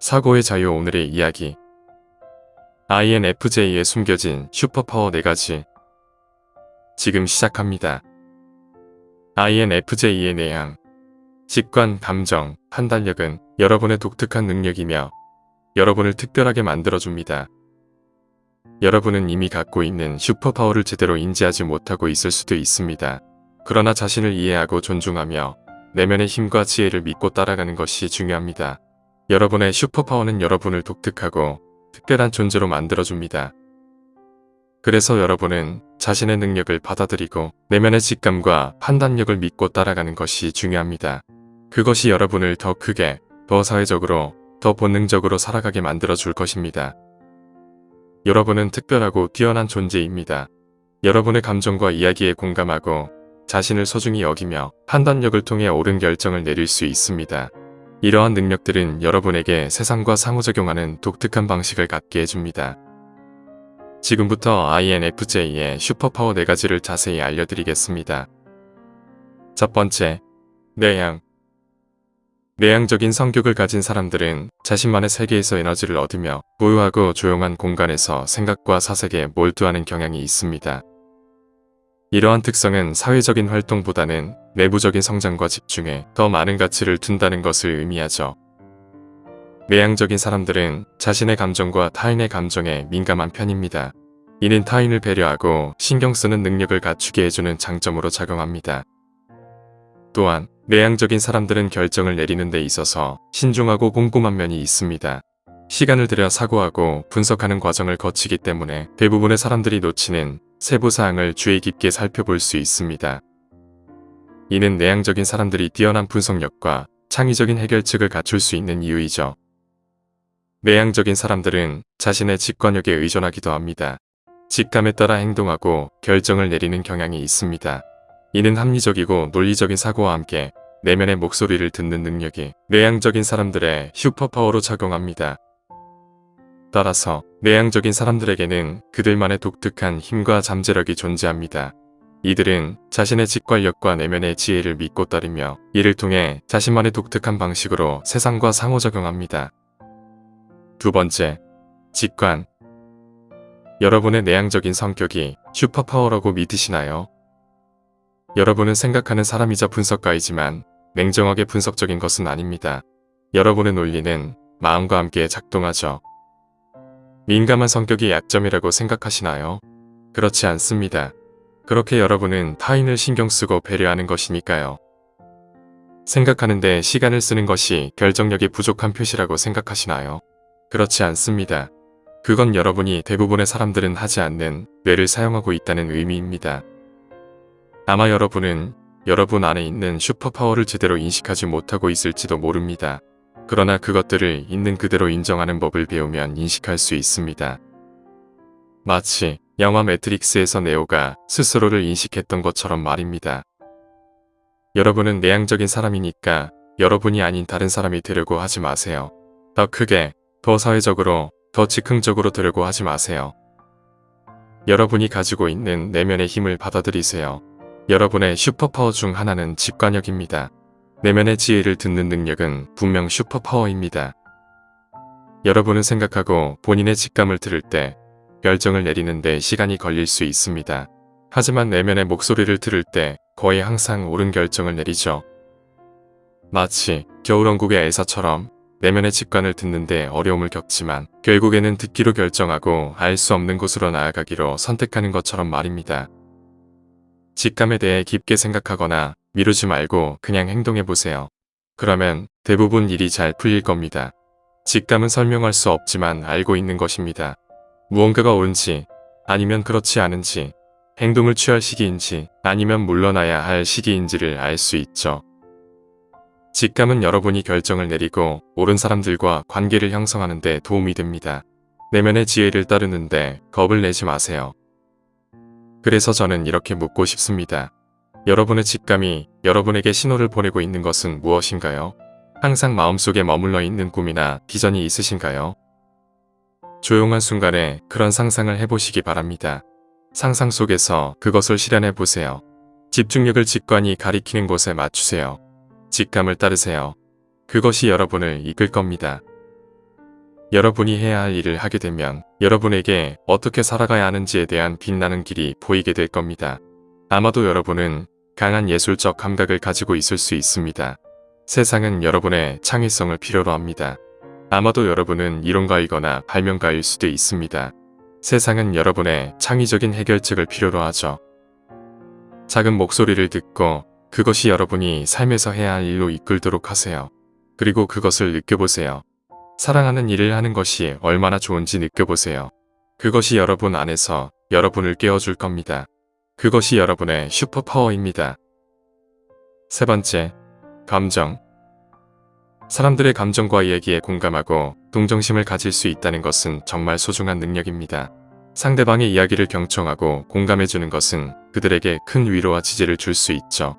사고의 자유 오늘의 이야기. INFJ에 숨겨진 슈퍼파워 4가지. 지금 시작합니다. INFJ의 내향. 직관, 감정, 판단력은 여러분의 독특한 능력이며 여러분을 특별하게 만들어줍니다. 여러분은 이미 갖고 있는 슈퍼파워를 제대로 인지하지 못하고 있을 수도 있습니다. 그러나 자신을 이해하고 존중하며 내면의 힘과 지혜를 믿고 따라가는 것이 중요합니다. 여러분의 슈퍼파워는 여러분을 독특하고 특별한 존재로 만들어줍니다. 그래서 여러분은 자신의 능력을 받아들이고 내면의 직감과 판단력을 믿고 따라가는 것이 중요합니다. 그것이 여러분을 더 크게, 더 사회적으로, 더 본능적으로 살아가게 만들어줄 것입니다. 여러분은 특별하고 뛰어난 존재입니다. 여러분의 감정과 이야기에 공감하고 자신을 소중히 여기며 판단력을 통해 옳은 결정을 내릴 수 있습니다. 이러한 능력들은 여러분에게 세상과 상호작용하는 독특한 방식을 갖게 해줍니다. 지금부터 INFJ의 슈퍼파워 4가지를 자세히 알려드리겠습니다. 첫 번째, 내향. 내향적인 성격을 가진 사람들은 자신만의 세계에서 에너지를 얻으며 고요하고 조용한 공간에서 생각과 사색에 몰두하는 경향이 있습니다. 이러한 특성은 사회적인 활동보다는 내부적인 성장과 집중에 더 많은 가치를 둔다는 것을 의미하죠. 내향적인 사람들은 자신의 감정과 타인의 감정에 민감한 편입니다. 이는 타인을 배려하고 신경 쓰는 능력을 갖추게 해주는 장점으로 작용합니다. 또한 내향적인 사람들은 결정을 내리는 데 있어서 신중하고 꼼꼼한 면이 있습니다. 시간을 들여 사고하고 분석하는 과정을 거치기 때문에 대부분의 사람들이 놓치는 세부사항을 주의 깊게 살펴볼 수 있습니다. 이는 내향적인 사람들이 뛰어난 분석력과 창의적인 해결책을 갖출 수 있는 이유이죠. 내향적인 사람들은 자신의 직관력에 의존하기도 합니다. 직감에 따라 행동하고 결정을 내리는 경향이 있습니다. 이는 합리적이고 논리적인 사고와 함께 내면의 목소리를 듣는 능력이 내향적인 사람들의 슈퍼파워로 작용합니다. 따라서 내향적인 사람들에게는 그들만의 독특한 힘과 잠재력이 존재합니다. 이들은 자신의 직관력과 내면의 지혜를 믿고 따르며 이를 통해 자신만의 독특한 방식으로 세상과 상호작용합니다. 두 번째, 직관. 여러분의 내향적인 성격이 슈퍼파워라고 믿으시나요? 여러분은 생각하는 사람이자 분석가이지만 냉정하게 분석적인 것은 아닙니다. 여러분의 논리는 마음과 함께 작동하죠. 민감한 성격이 약점이라고 생각하시나요? 그렇지 않습니다. 그렇게 여러분은 타인을 신경 쓰고 배려하는 것이니까요. 생각하는데 시간을 쓰는 것이 결정력이 부족한 표시라고 생각하시나요? 그렇지 않습니다. 그건 여러분이 대부분의 사람들은 하지 않는 뇌를 사용하고 있다는 의미입니다. 아마 여러분은 여러분 안에 있는 슈퍼파워를 제대로 인식하지 못하고 있을지도 모릅니다. 그러나 그것들을 있는 그대로 인정하는 법을 배우면 인식할 수 있습니다. 마치 영화 매트릭스에서 네오가 스스로를 인식했던 것처럼 말입니다. 여러분은 내향적인 사람이니까 여러분이 아닌 다른 사람이 되려고 하지 마세요. 더 크게, 더 사회적으로, 더 즉흥적으로 되려고 하지 마세요. 여러분이 가지고 있는 내면의 힘을 받아들이세요. 여러분의 슈퍼파워 중 하나는 직관력입니다. 내면의 지혜를 듣는 능력은 분명 슈퍼파워입니다. 여러분은 생각하고 본인의 직감을 들을 때 결정을 내리는데 시간이 걸릴 수 있습니다. 하지만 내면의 목소리를 들을 때 거의 항상 옳은 결정을 내리죠. 마치 겨울왕국의 엘사처럼 내면의 직관을 듣는데 어려움을 겪지만 결국에는 듣기로 결정하고 알 수 없는 곳으로 나아가기로 선택하는 것처럼 말입니다. 직감에 대해 깊게 생각하거나 미루지 말고 그냥 행동해보세요. 그러면 대부분 일이 잘 풀릴 겁니다. 직감은 설명할 수 없지만 알고 있는 것입니다. 무언가가 옳은지 아니면 그렇지 않은지, 행동을 취할 시기인지 아니면 물러나야 할 시기인지를 알 수 있죠. 직감은 여러분이 결정을 내리고 옳은 사람들과 관계를 형성하는 데 도움이 됩니다. 내면의 지혜를 따르는데 겁을 내지 마세요. 그래서 저는 이렇게 묻고 싶습니다. 여러분의 직감이 여러분에게 신호를 보내고 있는 것은 무엇인가요? 항상 마음속에 머물러 있는 꿈이나 비전이 있으신가요? 조용한 순간에 그런 상상을 해보시기 바랍니다. 상상 속에서 그것을 실현해 보세요. 집중력을 직관이 가리키는 곳에 맞추세요. 직감을 따르세요. 그것이 여러분을 이끌 겁니다. 여러분이 해야 할 일을 하게 되면 여러분에게 어떻게 살아가야 하는지에 대한 빛나는 길이 보이게 될 겁니다. 아마도 여러분은 강한 예술적 감각을 가지고 있을 수 있습니다. 세상은 여러분의 창의성을 필요로 합니다. 아마도 여러분은 이론가이거나 발명가일 수도 있습니다. 세상은 여러분의 창의적인 해결책을 필요로 하죠. 작은 목소리를 듣고 그것이 여러분이 삶에서 해야 할 일로 이끌도록 하세요. 그리고 그것을 느껴보세요. 사랑하는 일을 하는 것이 얼마나 좋은지 느껴보세요. 그것이 여러분 안에서 여러분을 깨워줄 겁니다. 그것이 여러분의 슈퍼파워입니다. 세 번째, 감정. 사람들의 감정과 이야기에 공감하고 동정심을 가질 수 있다는 것은 정말 소중한 능력입니다. 상대방의 이야기를 경청하고 공감해주는 것은 그들에게 큰 위로와 지지를 줄 수 있죠.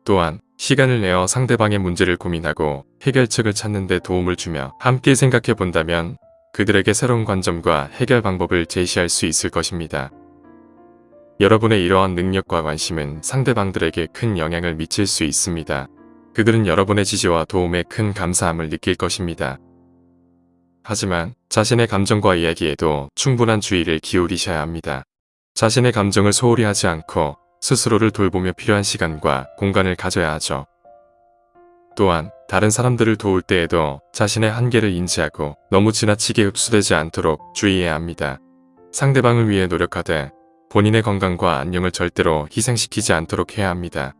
또한 시간을 내어 상대방의 문제를 고민하고 해결책을 찾는 데 도움을 주며 함께 생각해 본다면 그들에게 새로운 관점과 해결 방법을 제시할 수 있을 것입니다. 여러분의 이러한 능력과 관심은 상대방들에게 큰 영향을 미칠 수 있습니다. 그들은 여러분의 지지와 도움에 큰 감사함을 느낄 것입니다. 하지만 자신의 감정과 이야기에도 충분한 주의를 기울이셔야 합니다. 자신의 감정을 소홀히 하지 않고 스스로를 돌보며 필요한 시간과 공간을 가져야 하죠. 또한 다른 사람들을 도울 때에도 자신의 한계를 인지하고 너무 지나치게 흡수되지 않도록 주의해야 합니다. 상대방을 위해 노력하되 본인의 건강과 안녕을 절대로 희생시키지 않도록 해야 합니다.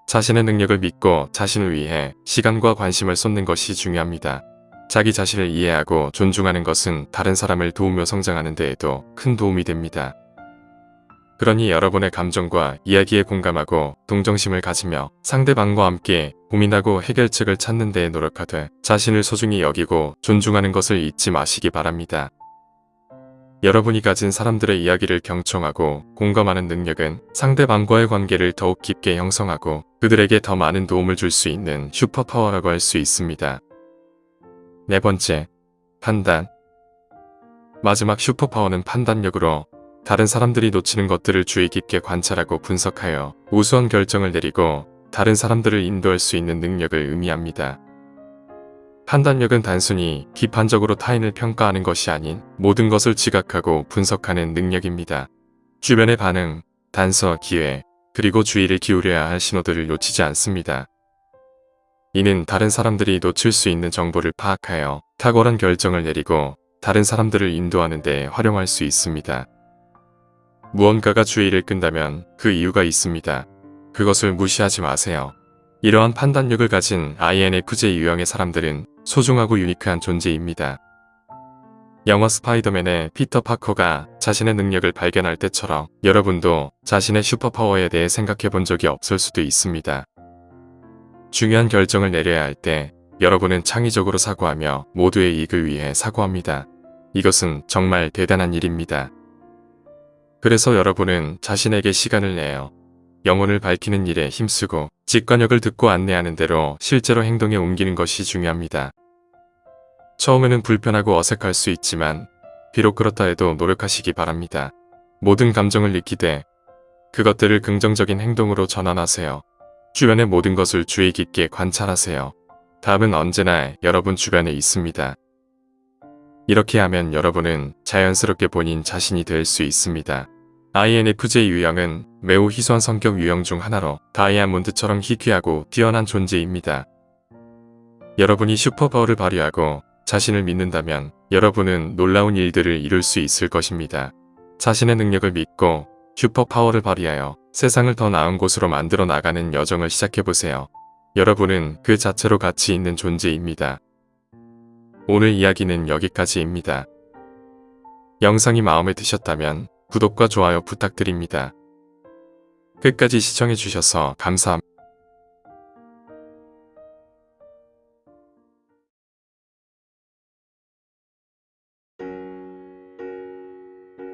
자신의 능력을 믿고 자신을 위해 시간과 관심을 쏟는 것이 중요합니다. 자기 자신을 이해하고 존중하는 것은 다른 사람을 도우며 성장하는 데에도 큰 도움이 됩니다. 그러니 여러분의 감정과 이야기에 공감하고 동정심을 가지며 상대방과 함께 고민하고 해결책을 찾는 데에 노력하되 자신을 소중히 여기고 존중하는 것을 잊지 마시기 바랍니다. 여러분이 가진 사람들의 이야기를 경청하고 공감하는 능력은 상대방과의 관계를 더욱 깊게 형성하고 그들에게 더 많은 도움을 줄 수 있는 슈퍼파워라고 할 수 있습니다. 네 번째, 판단. 마지막 슈퍼파워는 판단력으로 다른 사람들이 놓치는 것들을 주의 깊게 관찰하고 분석하여 우수한 결정을 내리고 다른 사람들을 인도할 수 있는 능력을 의미합니다. 판단력은 단순히 비판적으로 타인을 평가하는 것이 아닌 모든 것을 지각하고 분석하는 능력입니다. 주변의 반응, 단서, 기회, 그리고 주의를 기울여야 할 신호들을 놓치지 않습니다. 이는 다른 사람들이 놓칠 수 있는 정보를 파악하여 탁월한 결정을 내리고 다른 사람들을 인도하는 데 활용할 수 있습니다. 무언가가 주의를 끈다면 그 이유가 있습니다. 그것을 무시하지 마세요. 이러한 판단력을 가진 INFJ 유형의 사람들은 소중하고 유니크한 존재입니다. 영화 스파이더맨의 피터 파커가 자신의 능력을 발견할 때처럼 여러분도 자신의 슈퍼파워에 대해 생각해 본 적이 없을 수도 있습니다. 중요한 결정을 내려야 할 때 여러분은 창의적으로 사고하며 모두의 이익을 위해 사고합니다. 이것은 정말 대단한 일입니다. 그래서 여러분은 자신에게 시간을 내어 영혼을 밝히는 일에 힘쓰고 직관력을 듣고 안내하는 대로 실제로 행동에 옮기는 것이 중요합니다. 처음에는 불편하고 어색할 수 있지만 비록 그렇다 해도 노력하시기 바랍니다. 모든 감정을 느끼되 그것들을 긍정적인 행동으로 전환하세요. 주변의 모든 것을 주의 깊게 관찰하세요. 답은 언제나 여러분 주변에 있습니다. 이렇게 하면 여러분은 자연스럽게 본인 자신이 될 수 있습니다. INFJ 유형은 매우 희소한 성격 유형 중 하나로 다이아몬드처럼 희귀하고 뛰어난 존재입니다. 여러분이 슈퍼파워를 발휘하고 자신을 믿는다면 여러분은 놀라운 일들을 이룰 수 있을 것입니다. 자신의 능력을 믿고 슈퍼파워를 발휘하여 세상을 더 나은 곳으로 만들어 나가는 여정을 시작해보세요. 여러분은 그 자체로 가치 있는 존재입니다. 오늘 이야기는 여기까지입니다. 영상이 마음에 드셨다면 구독과 좋아요 부탁드립니다. 끝까지 시청해주셔서 감사합니다.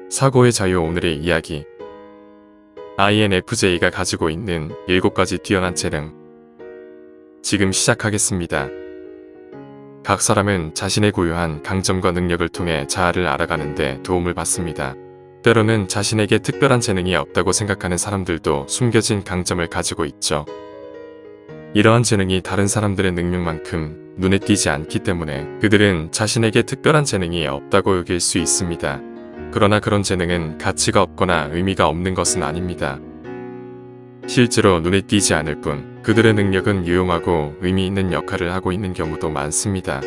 사고의 자유. 오늘의 이야기. INFJ가 가지고 있는 7가지 뛰어난 재능. 지금 시작하겠습니다. 각 사람은 자신의 고유한 강점과 능력을 통해 자아를 알아가는 데 도움을 받습니다. 때로는 자신에게 특별한 재능이 없다고 생각하는 사람들도 숨겨진 강점을 가지고 있죠. 이러한 재능이 다른 사람들의 능력만큼 눈에 띄지 않기 때문에 그들은 자신에게 특별한 재능이 없다고 여길 수 있습니다. 그러나 그런 재능은 가치가 없거나 의미가 없는 것은 아닙니다. 실제로 눈에 띄지 않을 뿐 그들의 능력은 유용하고 의미 있는 역할을 하고 있는 경우도 많습니다.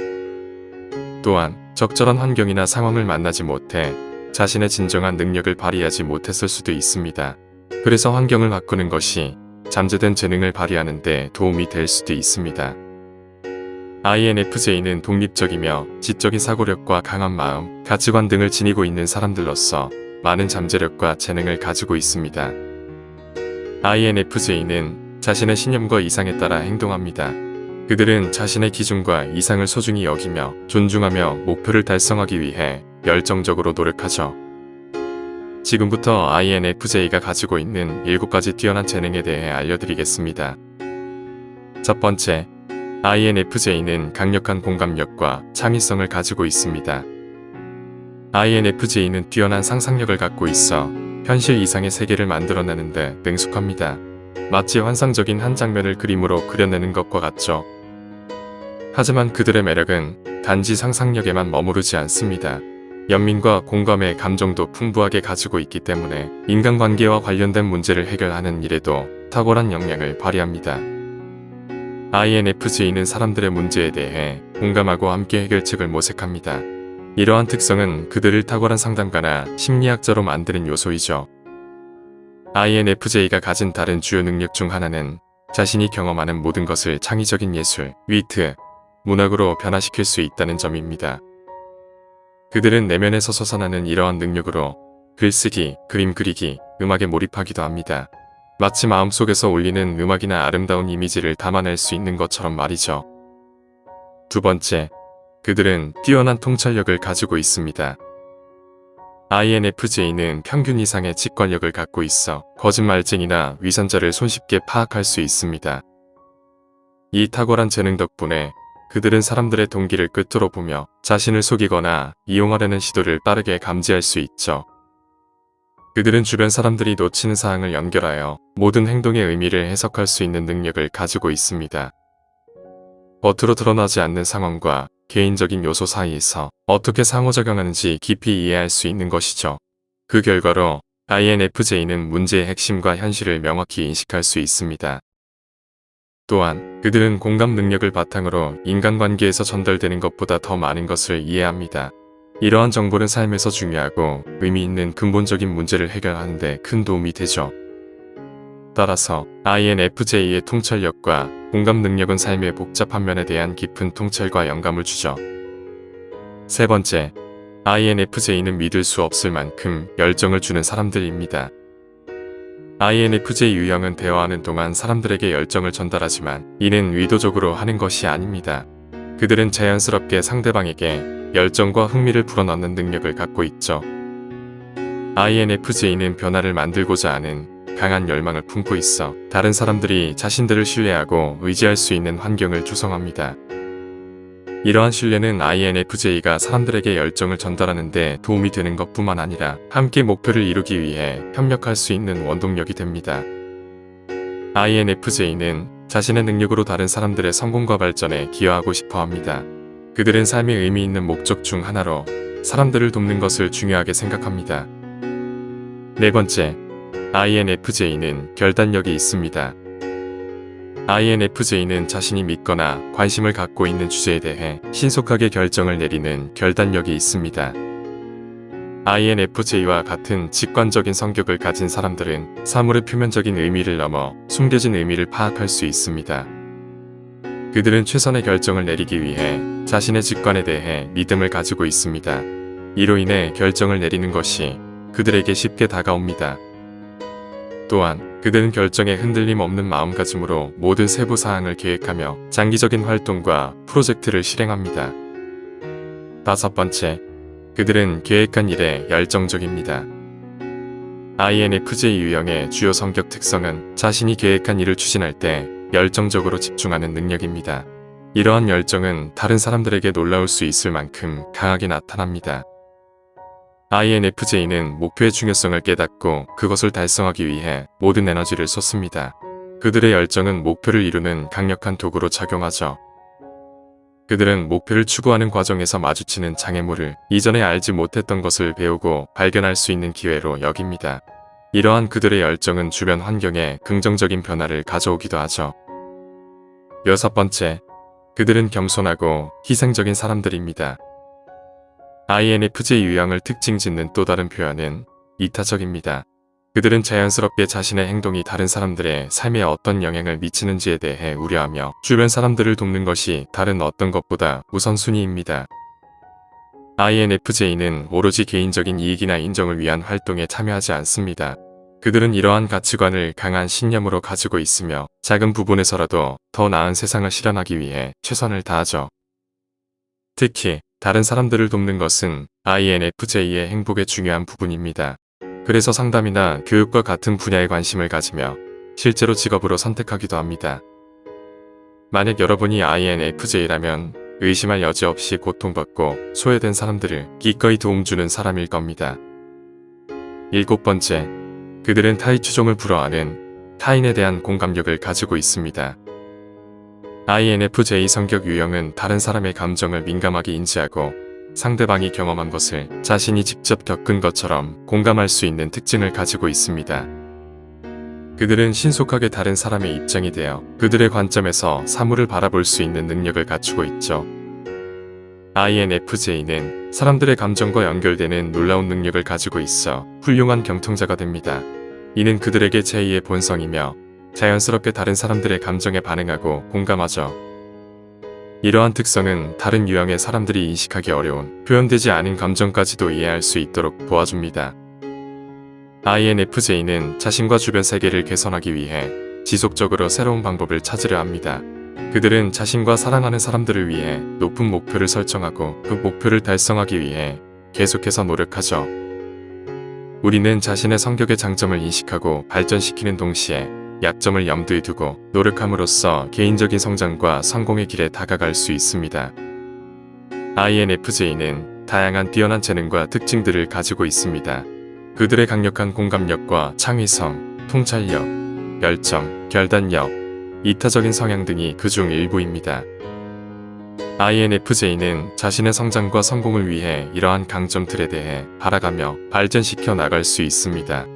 또한 적절한 환경이나 상황을 만나지 못해 자신의 진정한 능력을 발휘하지 못했을 수도 있습니다. 그래서 환경을 바꾸는 것이 잠재된 재능을 발휘하는 데 도움이 될 수도 있습니다. INFJ는 독립적이며 지적인 사고력과 강한 마음, 가치관 등을 지니고 있는 사람들로서 많은 잠재력과 재능을 가지고 있습니다. INFJ는 자신의 신념과 이상에 따라 행동합니다. 그들은 자신의 기준과 이상을 소중히 여기며 존중하며 목표를 달성하기 위해 열정적으로 노력하죠. 지금부터 INFJ가 가지고 있는 7가지 뛰어난 재능에 대해 알려드리겠습니다. 첫 번째, INFJ는 강력한 공감력과 창의성을 가지고 있습니다. INFJ는 뛰어난 상상력을 갖고 있어 현실 이상의 세계를 만들어내는 데 능숙합니다. 마치 환상적인 한 장면을 그림으로 그려내는 것과 같죠. 하지만 그들의 매력은 단지 상상력에만 머무르지 않습니다. 연민과 공감의 감정도 풍부하게 가지고 있기 때문에 인간관계와 관련된 문제를 해결하는 일에도 탁월한 역량을 발휘합니다. INFJ는 사람들의 문제에 대해 공감하고 함께 해결책을 모색합니다. 이러한 특성은 그들을 탁월한 상담가나 심리학자로 만드는 요소이죠. INFJ가 가진 다른 주요 능력 중 하나는 자신이 경험하는 모든 것을 창의적인 예술, 위트, 문학으로 변화시킬 수 있다는 점입니다. 그들은 내면에서 솟아나는 이러한 능력으로 글쓰기, 그림 그리기, 음악에 몰입하기도 합니다. 마치 마음속에서 울리는 음악이나 아름다운 이미지를 담아낼 수 있는 것처럼 말이죠. 두 번째, 그들은 뛰어난 통찰력을 가지고 있습니다. INFJ는 평균 이상의 직관력을 갖고 있어 거짓말쟁이나 위선자를 손쉽게 파악할 수 있습니다. 이 탁월한 재능 덕분에 그들은 사람들의 동기를 꿰뚫어 보며 자신을 속이거나 이용하려는 시도를 빠르게 감지할 수 있죠. 그들은 주변 사람들이 놓치는 사항을 연결하여 모든 행동의 의미를 해석할 수 있는 능력을 가지고 있습니다. 겉으로 드러나지 않는 상황과 개인적인 요소 사이에서 어떻게 상호작용하는지 깊이 이해할 수 있는 것이죠. 그 결과로 INFJ는 문제의 핵심과 현실을 명확히 인식할 수 있습니다. 또한 그들은 공감 능력을 바탕으로 인간관계에서 전달되는 것보다 더 많은 것을 이해합니다. 이러한 정보는 삶에서 중요하고 의미 있는 근본적인 문제를 해결하는 데 큰 도움이 되죠. 따라서 INFJ의 통찰력과 공감 능력은 삶의 복잡한 면에 대한 깊은 통찰과 영감을 주죠. 세 번째, INFJ는 믿을 수 없을 만큼 열정을 주는 사람들입니다. INFJ 유형은 대화하는 동안 사람들에게 열정을 전달하지만 이는 의도적으로 하는 것이 아닙니다. 그들은 자연스럽게 상대방에게 열정과 흥미를 불어넣는 능력을 갖고 있죠. INFJ는 변화를 만들고자 하는 강한 열망을 품고 있어 다른 사람들이 자신들을 신뢰하고 의지할 수 있는 환경을 조성합니다. 이러한 신뢰는 INFJ가 사람들에게 열정을 전달하는 데 도움이 되는 것뿐만 아니라 함께 목표를 이루기 위해 협력할 수 있는 원동력이 됩니다. INFJ는 자신의 능력으로 다른 사람들의 성공과 발전에 기여하고 싶어 합니다. 그들은 삶의 의미 있는 목적 중 하나로 사람들을 돕는 것을 중요하게 생각합니다. 네 번째, INFJ는 결단력이 있습니다. INFJ는 자신이 믿거나 관심을 갖고 있는 주제에 대해 신속하게 결정을 내리는 결단력이 있습니다. INFJ와 같은 직관적인 성격을 가진 사람들은 사물의 표면적인 의미를 넘어 숨겨진 의미를 파악할 수 있습니다. 그들은 최선의 결정을 내리기 위해 자신의 직관에 대해 믿음을 가지고 있습니다. 이로 인해 결정을 내리는 것이 그들에게 쉽게 다가옵니다. 또한 그들은 결정에 흔들림 없는 마음가짐으로 모든 세부 사항을 계획하며 장기적인 활동과 프로젝트를 실행합니다. 다섯 번째, 그들은 계획한 일에 열정적입니다. INFJ 유형의 주요 성격 특성은 자신이 계획한 일을 추진할 때 열정적으로 집중하는 능력입니다. 이러한 열정은 다른 사람들에게 놀라울 수 있을 만큼 강하게 나타납니다. INFJ는 목표의 중요성을 깨닫고 그것을 달성하기 위해 모든 에너지를 쏟습니다. 그들의 열정은 목표를 이루는 강력한 도구로 작용하죠. 그들은 목표를 추구하는 과정에서 마주치는 장애물을 이전에 알지 못했던 것을 배우고 발견할 수 있는 기회로 여깁니다. 이러한 그들의 열정은 주변 환경에 긍정적인 변화를 가져오기도 하죠. 여섯 번째, 그들은 겸손하고 희생적인 사람들입니다. INFJ 유형을 특징 짓는 또 다른 표현은 이타적입니다. 그들은 자연스럽게 자신의 행동이 다른 사람들의 삶에 어떤 영향을 미치는지에 대해 우려하며 주변 사람들을 돕는 것이 다른 어떤 것보다 우선순위입니다. INFJ는 오로지 개인적인 이익이나 인정을 위한 활동에 참여하지 않습니다. 그들은 이러한 가치관을 강한 신념으로 가지고 있으며 작은 부분에서라도 더 나은 세상을 실현하기 위해 최선을 다하죠. 특히 다른 사람들을 돕는 것은 INFJ의 행복의 중요한 부분입니다. 그래서 상담이나 교육과 같은 분야에 관심을 가지며 실제로 직업으로 선택하기도 합니다. 만약 여러분이 INFJ라면 의심할 여지 없이 고통받고 소외된 사람들을 기꺼이 도움 주는 사람일 겁니다. 일곱 번째, 그들은 타의 추종을 불허하는 타인에 대한 공감력을 가지고 있습니다. INFJ 성격 유형은 다른 사람의 감정을 민감하게 인지하고 상대방이 경험한 것을 자신이 직접 겪은 것처럼 공감할 수 있는 특징을 가지고 있습니다. 그들은 신속하게 다른 사람의 입장이 되어 그들의 관점에서 사물을 바라볼 수 있는 능력을 갖추고 있죠. INFJ는 사람들의 감정과 연결되는 놀라운 능력을 가지고 있어 훌륭한 경통자가 됩니다. 이는 그들에게 제2의 본성이며 자연스럽게 다른 사람들의 감정에 반응하고 공감하죠. 이러한 특성은 다른 유형의 사람들이 인식하기 어려운 표현되지 않은 감정까지도 이해할 수 있도록 도와줍니다. INFJ는 자신과 주변 세계를 개선하기 위해 지속적으로 새로운 방법을 찾으려 합니다. 그들은 자신과 사랑하는 사람들을 위해 높은 목표를 설정하고 그 목표를 달성하기 위해 계속해서 노력하죠. 우리는 자신의 성격의 장점을 인식하고 발전시키는 동시에 약점을 염두에 두고 노력함으로써 개인적인 성장과 성공의 길에 다가갈 수 있습니다. INFJ는 다양한 뛰어난 재능과 특징들을 가지고 있습니다. 그들의 강력한 공감력과 창의성, 통찰력, 열정, 결단력, 이타적인 성향 등이 그중 일부입니다. INFJ는 자신의 성장과 성공을 위해 이러한 강점들에 대해 바라가며 발전시켜 나갈 수 있습니다.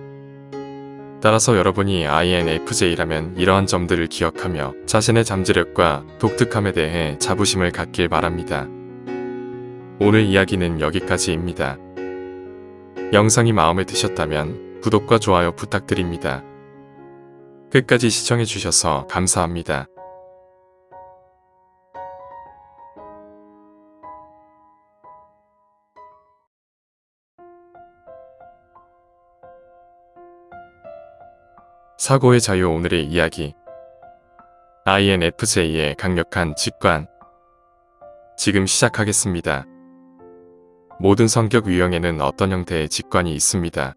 따라서 여러분이 INFJ라면 이러한 점들을 기억하며 자신의 잠재력과 독특함에 대해 자부심을 갖길 바랍니다. 오늘 이야기는 여기까지입니다. 영상이 마음에 드셨다면 구독과 좋아요 부탁드립니다. 끝까지 시청해주셔서 감사합니다. 사고의 자유. 오늘의 이야기. INFJ의 강력한 직관. 지금 시작하겠습니다. 모든 성격 유형에는 어떤 형태의 직관이 있습니다.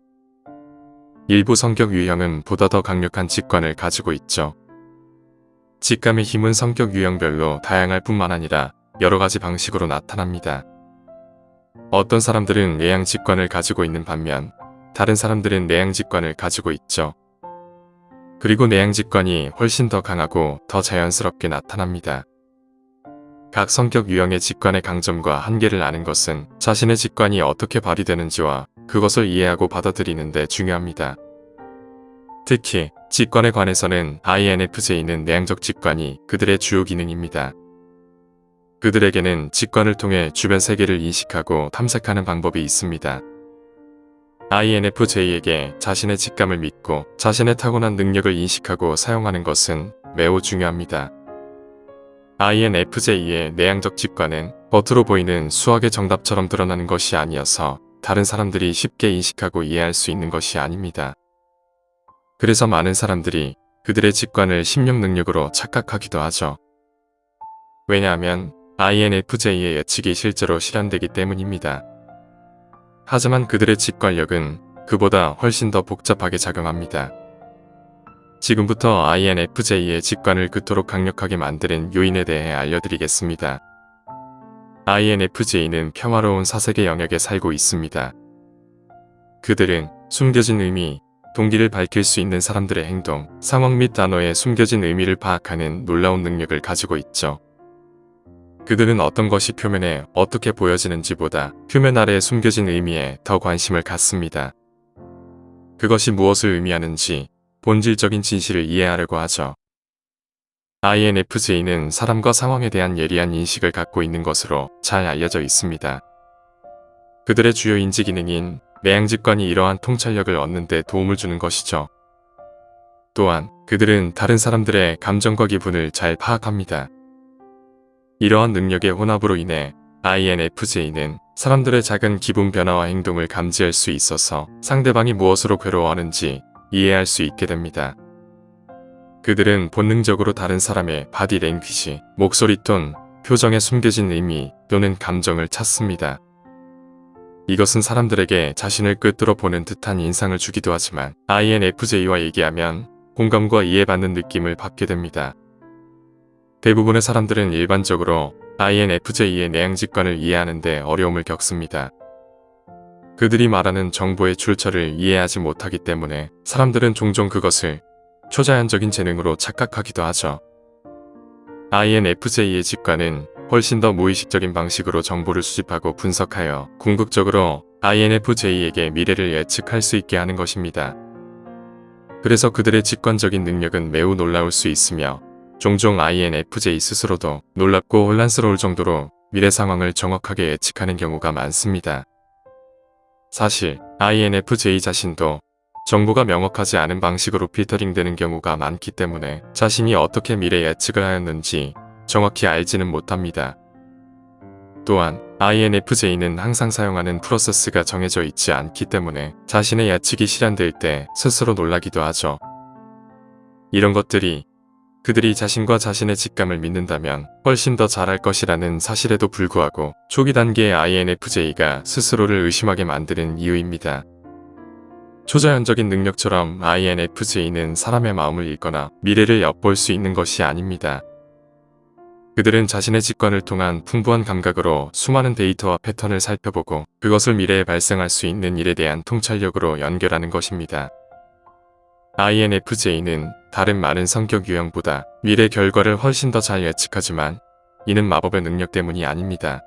일부 성격 유형은 보다 더 강력한 직관을 가지고 있죠. 직감의 힘은 성격 유형별로 다양할 뿐만 아니라 여러 가지 방식으로 나타납니다. 어떤 사람들은 내향 직관을 가지고 있는 반면 다른 사람들은 내향 직관을 가지고 있죠. 그리고 내향 직관이 훨씬 더 강하고 더 자연스럽게 나타납니다. 각 성격 유형의 직관의 강점과 한계를 아는 것은 자신의 직관이 어떻게 발휘되는지와 그것을 이해하고 받아들이는 데 중요합니다. 특히 직관에 관해서는 INFJ는 내향적 직관이 그들의 주요 기능입니다. 그들에게는 직관을 통해 주변 세계를 인식하고 탐색하는 방법이 있습니다. INFJ에게 자신의 직감을 믿고 자신의 타고난 능력을 인식하고 사용하는 것은 매우 중요합니다. INFJ의 내향적 직관은 겉으로 보이는 수학의 정답처럼 드러나는 것이 아니어서 다른 사람들이 쉽게 인식하고 이해할 수 있는 것이 아닙니다. 그래서 많은 사람들이 그들의 직관을 심령 능력으로 착각하기도 하죠. 왜냐하면 INFJ의 예측이 실제로 실현되기 때문입니다. 하지만 그들의 직관력은 그보다 훨씬 더 복잡하게 작용합니다. 지금부터 INFJ의 직관을 그토록 강력하게 만드는 요인에 대해 알려드리겠습니다. INFJ는 평화로운 사색의 영역에 살고 있습니다. 그들은 숨겨진 의미, 동기를 밝힐 수 있는 사람들의 행동, 상황 및 단어의 숨겨진 의미를 파악하는 놀라운 능력을 가지고 있죠. 그들은 어떤 것이 표면에 어떻게 보여지는지보다 표면 아래에 숨겨진 의미에 더 관심을 갖습니다. 그것이 무엇을 의미하는지 본질적인 진실을 이해하려고 하죠. INFJ는 사람과 상황에 대한 예리한 인식을 갖고 있는 것으로 잘 알려져 있습니다. 그들의 주요 인지 기능인 내향직관이 이러한 통찰력을 얻는 데 도움을 주는 것이죠. 또한 그들은 다른 사람들의 감정과 기분을 잘 파악합니다. 이러한 능력의 혼합으로 인해 INFJ는 사람들의 작은 기분 변화와 행동을 감지할 수 있어서 상대방이 무엇으로 괴로워하는지 이해할 수 있게 됩니다. 그들은 본능적으로 다른 사람의 바디 랭귀지, 목소리 톤, 표정에 숨겨진 의미 또는 감정을 찾습니다. 이것은 사람들에게 자신을 꿰뚫어 보는 듯한 인상을 주기도 하지만 INFJ와 얘기하면 공감과 이해받는 느낌을 받게 됩니다. 대부분의 사람들은 일반적으로 INFJ의 내향직관을 이해하는 데 어려움을 겪습니다. 그들이 말하는 정보의 출처를 이해하지 못하기 때문에 사람들은 종종 그것을 초자연적인 재능으로 착각하기도 하죠. INFJ의 직관은 훨씬 더 무의식적인 방식으로 정보를 수집하고 분석하여 궁극적으로 INFJ에게 미래를 예측할 수 있게 하는 것입니다. 그래서 그들의 직관적인 능력은 매우 놀라울 수 있으며 종종 INFJ 스스로도 놀랍고 혼란스러울 정도로 미래 상황을 정확하게 예측하는 경우가 많습니다. 사실 INFJ 자신도 정보가 명확하지 않은 방식으로 필터링되는 경우가 많기 때문에 자신이 어떻게 미래 예측을 하였는지 정확히 알지는 못합니다. 또한 INFJ는 항상 사용하는 프로세스가 정해져 있지 않기 때문에 자신의 예측이 실현될 때 스스로 놀라기도 하죠. 이런 것들이 그들이 자신과 자신의 직감을 믿는다면 훨씬 더 잘할 것이라는 사실에도 불구하고 초기 단계의 INFJ가 스스로를 의심하게 만드는 이유입니다. 초자연적인 능력처럼 INFJ는 사람의 마음을 읽거나 미래를 엿볼 수 있는 것이 아닙니다. 그들은 자신의 직관을 통한 풍부한 감각으로 수많은 데이터와 패턴을 살펴보고 그것을 미래에 발생할 수 있는 일에 대한 통찰력으로 연결하는 것입니다. INFJ는 다른 많은 성격 유형보다 미래 결과를 훨씬 더 잘 예측하지만 이는 마법의 능력 때문이 아닙니다.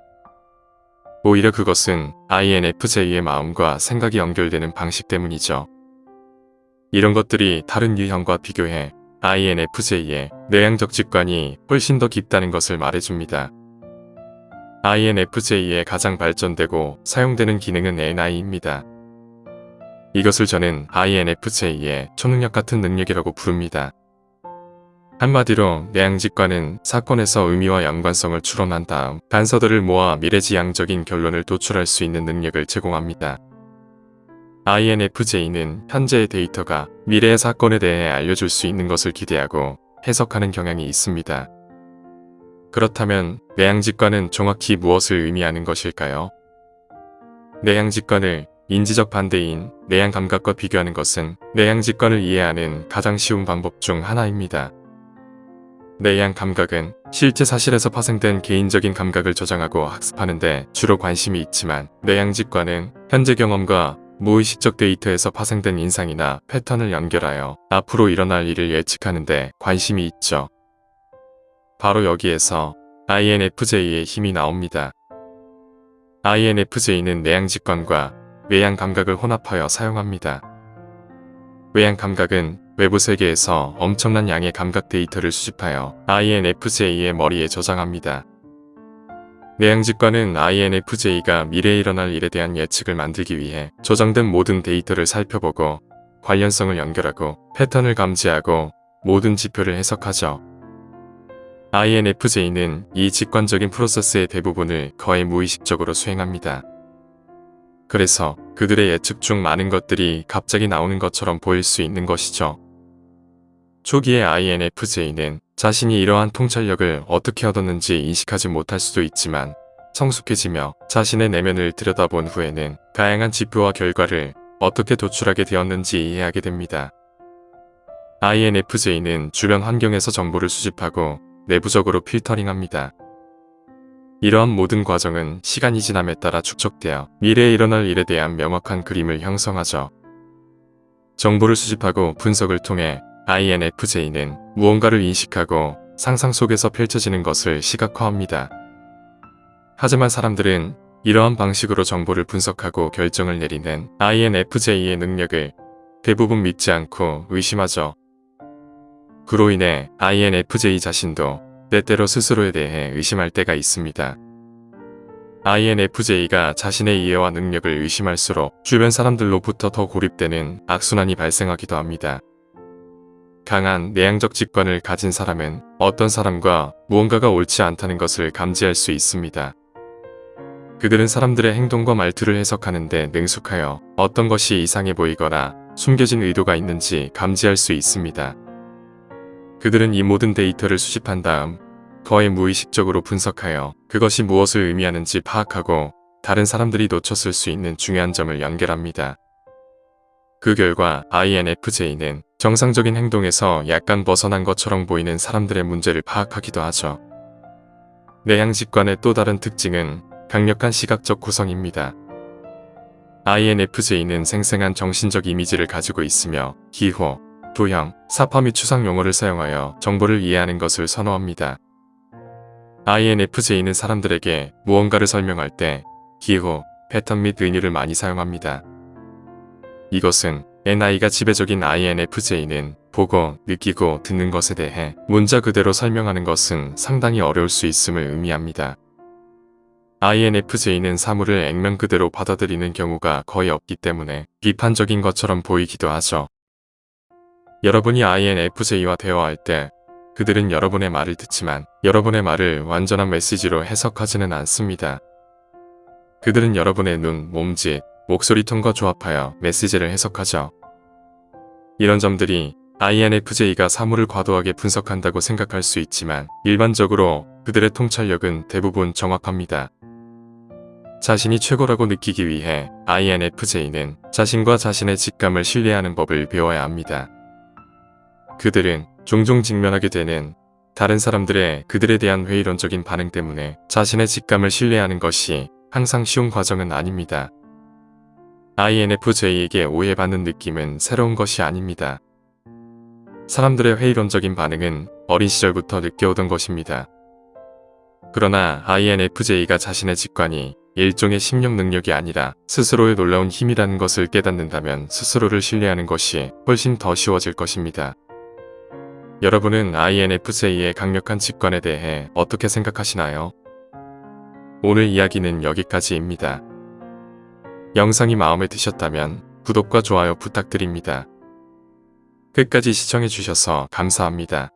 오히려 그것은 INFJ의 마음과 생각이 연결되는 방식 때문이죠. 이런 것들이 다른 유형과 비교해 INFJ의 내향적 직관이 훨씬 더 깊다는 것을 말해줍니다. INFJ의 가장 발전되고 사용되는 기능은 NI입니다. 이것을 저는 INFJ의 초능력 같은 능력이라고 부릅니다. 한마디로 내향직관은 사건에서 의미와 연관성을 추론한 다음 단서들을 모아 미래지향적인 결론을 도출할 수 있는 능력을 제공합니다. INFJ는 현재의 데이터가 미래의 사건에 대해 알려줄 수 있는 것을 기대하고 해석하는 경향이 있습니다. 그렇다면 내향직관은 정확히 무엇을 의미하는 것일까요? 내향직관을 인지적 반대인 내향감각과 비교하는 것은 내향직관을 이해하는 가장 쉬운 방법 중 하나입니다. 내향감각은 실제 사실에서 파생된 개인적인 감각을 저장하고 학습하는 데 주로 관심이 있지만 내향직관은 현재 경험과 무의식적 데이터에서 파생된 인상이나 패턴을 연결하여 앞으로 일어날 일을 예측하는 데 관심이 있죠. 바로 여기에서 INFJ의 힘이 나옵니다. INFJ는 내향직관과 외향감각을 혼합하여 사용합니다. 외향감각은 외부 세계에서 엄청난 양의 감각 데이터를 수집하여 INFJ의 머리에 저장합니다. 내향직관은 INFJ가 미래에 일어날 일에 대한 예측을 만들기 위해 저장된 모든 데이터를 살펴보고 관련성을 연결하고 패턴을 감지하고 모든 지표를 해석하죠. INFJ는 이 직관적인 프로세스의 대부분을 거의 무의식적으로 수행합니다. 그래서 그들의 예측 중 많은 것들이 갑자기 나오는 것처럼 보일 수 있는 것이죠. 초기의 INFJ는 자신이 이러한 통찰력을 어떻게 얻었는지 인식하지 못할 수도 있지만 성숙해지며 자신의 내면을 들여다본 후에는 다양한 지표와 결과를 어떻게 도출하게 되었는지 이해하게 됩니다. INFJ는 주변 환경에서 정보를 수집하고 내부적으로 필터링합니다. 이러한 모든 과정은 시간이 지남에 따라 축적되어 미래에 일어날 일에 대한 명확한 그림을 형성하죠. 정보를 수집하고 분석을 통해 INFJ는 무언가를 인식하고 상상 속에서 펼쳐지는 것을 시각화합니다. 하지만 사람들은 이러한 방식으로 정보를 분석하고 결정을 내리는 INFJ의 능력을 대부분 믿지 않고 의심하죠. 그로 인해 INFJ 자신도 때때로 스스로에 대해 의심할 때가 있습니다. INFJ가 자신의 이해와 능력을 의심할수록 주변 사람들로부터 더 고립되는 악순환이 발생하기도 합니다. 강한 내향적 직관을 가진 사람은 어떤 사람과 무언가가 옳지 않다는 것을 감지할 수 있습니다. 그들은 사람들의 행동과 말투를 해석하는데 능숙하여 어떤 것이 이상해 보이거나 숨겨진 의도가 있는지 감지할 수 있습니다. 그들은 이 모든 데이터를 수집한 다음 거의 무의식적으로 분석하여 그것이 무엇을 의미하는지 파악하고 다른 사람들이 놓쳤을 수 있는 중요한 점을 연결합니다. 그 결과 INFJ는 정상적인 행동에서 약간 벗어난 것처럼 보이는 사람들의 문제를 파악하기도 하죠. 내향 직관의 또 다른 특징은 강력한 시각적 구성입니다. INFJ는 생생한 정신적 이미지를 가지고 있으며 기호, 도형, 사파 및 추상 용어를 사용하여 정보를 이해하는 것을 선호합니다. INFJ는 사람들에게 무언가를 설명할 때 기호, 패턴 및 은유를 많이 사용합니다. 이것은 NI가 지배적인 INFJ는 보고, 느끼고, 듣는 것에 대해 문자 그대로 설명하는 것은 상당히 어려울 수 있음을 의미합니다. INFJ는 사물을 액면 그대로 받아들이는 경우가 거의 없기 때문에 비판적인 것처럼 보이기도 하죠. 여러분이 INFJ와 대화할 때 그들은 여러분의 말을 듣지만 여러분의 말을 완전한 메시지로 해석하지는 않습니다. 그들은 여러분의 눈, 몸짓, 목소리 톤과 조합하여 메시지를 해석하죠. 이런 점들이 INFJ가 사물을 과도하게 분석한다고 생각할 수 있지만 일반적으로 그들의 통찰력은 대부분 정확합니다. 자신이 최고라고 느끼기 위해 INFJ는 자신과 자신의 직감을 신뢰하는 법을 배워야 합니다. 그들은 종종 직면하게 되는 다른 사람들의 그들에 대한 회의론적인 반응 때문에 자신의 직감을 신뢰하는 것이 항상 쉬운 과정은 아닙니다. INFJ에게 오해받는 느낌은 새로운 것이 아닙니다. 사람들의 회의론적인 반응은 어린 시절부터 느껴오던 것입니다. 그러나 INFJ가 자신의 직관이 일종의 심령 능력이 아니라 스스로의 놀라운 힘이라는 것을 깨닫는다면 스스로를 신뢰하는 것이 훨씬 더 쉬워질 것입니다. 여러분은 INFJ의 강력한 직관에 대해 어떻게 생각하시나요? 오늘 이야기는 여기까지입니다. 영상이 마음에 드셨다면 구독과 좋아요 부탁드립니다. 끝까지 시청해주셔서 감사합니다.